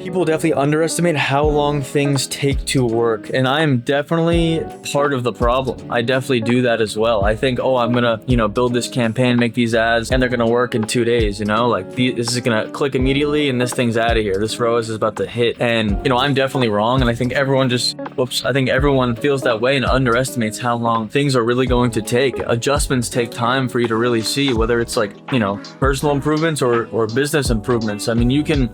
People definitely underestimate how long things take to work, and I am definitely part of the problem. I definitely do that as well. I think, oh, I'm gonna, build this campaign, make these ads, and they're gonna work in 2 days. This is gonna click immediately, and this thing's out of here. This ROAS is about to hit, and I'm definitely wrong. And I think everyone feels that way and underestimates how long things are really going to take. Adjustments take time for you to really see, whether it's personal improvements or business improvements. I mean, you can,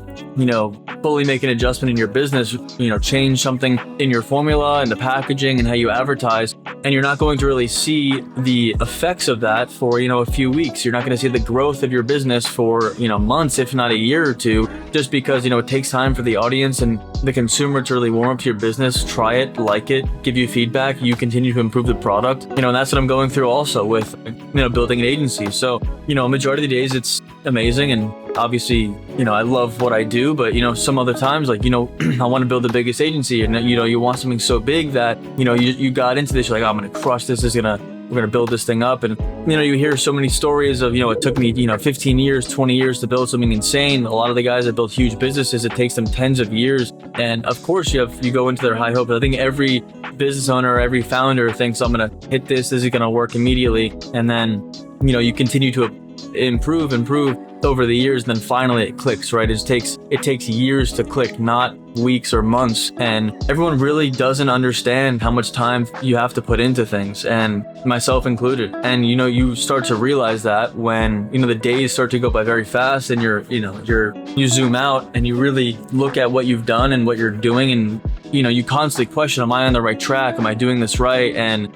fully make an adjustment in your business, change something in your formula and the packaging and how you advertise, and you're not going to really see the effects of that for, a few weeks. You're not going to see the growth of your business for, months, if not a year or two, just because, it takes time for the audience and the consumer to really warm up to your business, try it, like it, give you feedback, you continue to improve the product, and that's what I'm going through also with, building an agency. So, majority of the days it's amazing, and obviously, I love what I do, but, some other times, I want to build the biggest agency, and, you want something so big that, you got into this, you're like, oh, I'm going to crush this, we're going to build this thing up. And, you hear so many stories of, it took me, 15 years, 20 years to build something insane. A lot of the guys that build huge businesses, it takes them tens of years. And of course you go into their high hopes. I think every business owner, every founder thinks, I'm going to hit this is going to work immediately. And then, you continue to improve over the years, and then finally it clicks, right? It takes years to click, not weeks or months. And everyone really doesn't understand how much time you have to put into things, and myself included. And you start to realize that when the days start to go by very fast, and you zoom out and you really look at what you've done and what you're doing, and you constantly question, am I on the right track? Am I doing this right? And,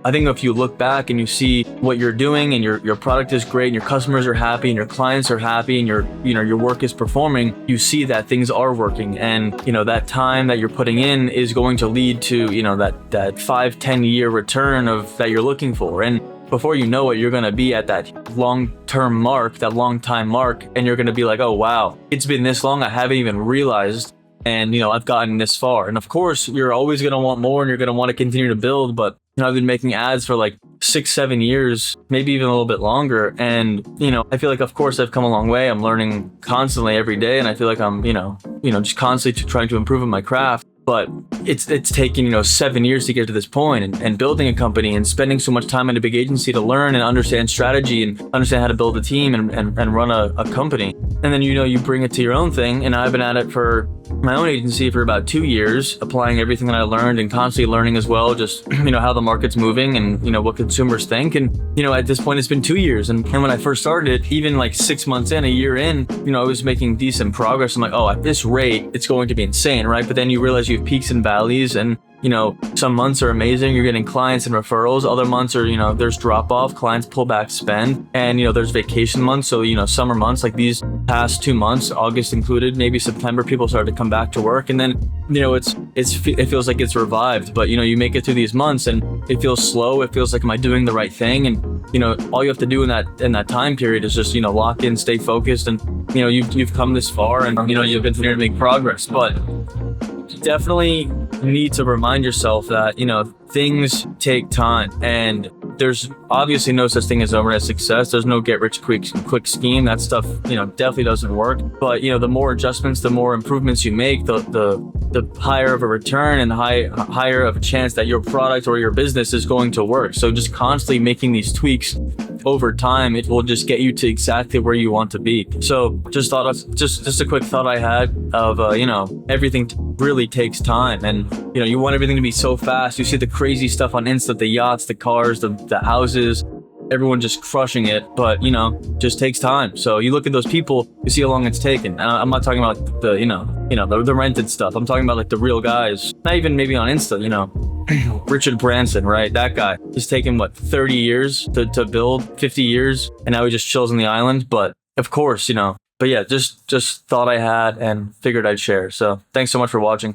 I think if you look back and you see what you're doing, and your product is great, and your customers are happy, and your clients are happy, and your work is performing, you see that things are working. And, that time that you're putting in is going to lead to, that 5-10 year return that you're looking for. And before you know it, you're going to be at that long-term mark, that long-time mark, and you're going to be like, oh, wow, it's been this long, I haven't even realized. And, I've gotten this far. And of course, you're always going to want more, and you're going to want to continue to build. But, I've been making ads for 6-7 years, maybe even a little bit longer. And, I feel like, of course, I've come a long way. I'm learning constantly every day. And I feel like I'm, just constantly trying to improve in my craft. But it's taken, 7 years to get to this point, and building a company and spending so much time in a big agency to learn and understand strategy and understand how to build a team and run a company. And then, you bring it to your own thing. And I've been at it for my own agency for about 2 years, applying everything that I learned and constantly learning as well, just, how the market's moving and, what consumers think. And, at this point, it's been 2 years. And when I first started it, even 6 months in, a year in, I was making decent progress. I'm like, oh, at this rate, it's going to be insane, right? But then you realize you have peaks and valleys, and some months are amazing, you're getting clients and referrals. Other months are, there's drop off, clients pull back spend, and there's vacation months. So summer months, like these past 2 months, August included, maybe September, people started to come back to work, and then it feels like it's revived. But you make it through these months, and it feels slow. It feels like, am I doing the right thing? And all you have to do in that time period is just lock in, stay focused, and you've come this far, and you've continued to make progress. But definitely need to remind yourself that things take time, and there's obviously no such thing as overnight success. There's no get rich quick scheme. That stuff definitely doesn't work. But the more adjustments, the more improvements you make, the higher of a return and the higher of a chance that your product or your business is going to work. So just constantly making these tweaks over time, it will just get you to exactly where you want to be. So just a quick thought I had of everything really takes time, and you want everything to be so fast. You see the crazy stuff on Insta, the yachts, the cars, the houses, everyone just crushing it, but just takes time. So you look at those people, you see how long it's taken. And I'm not talking about the rented stuff. I'm talking about the real guys, not even maybe on Insta, Richard Branson, right? That guy, he's taken 30 years to build, 50 years, and now he just chills on the island. But of course, but yeah, just thought I had and figured I'd share. So thanks so much for watching.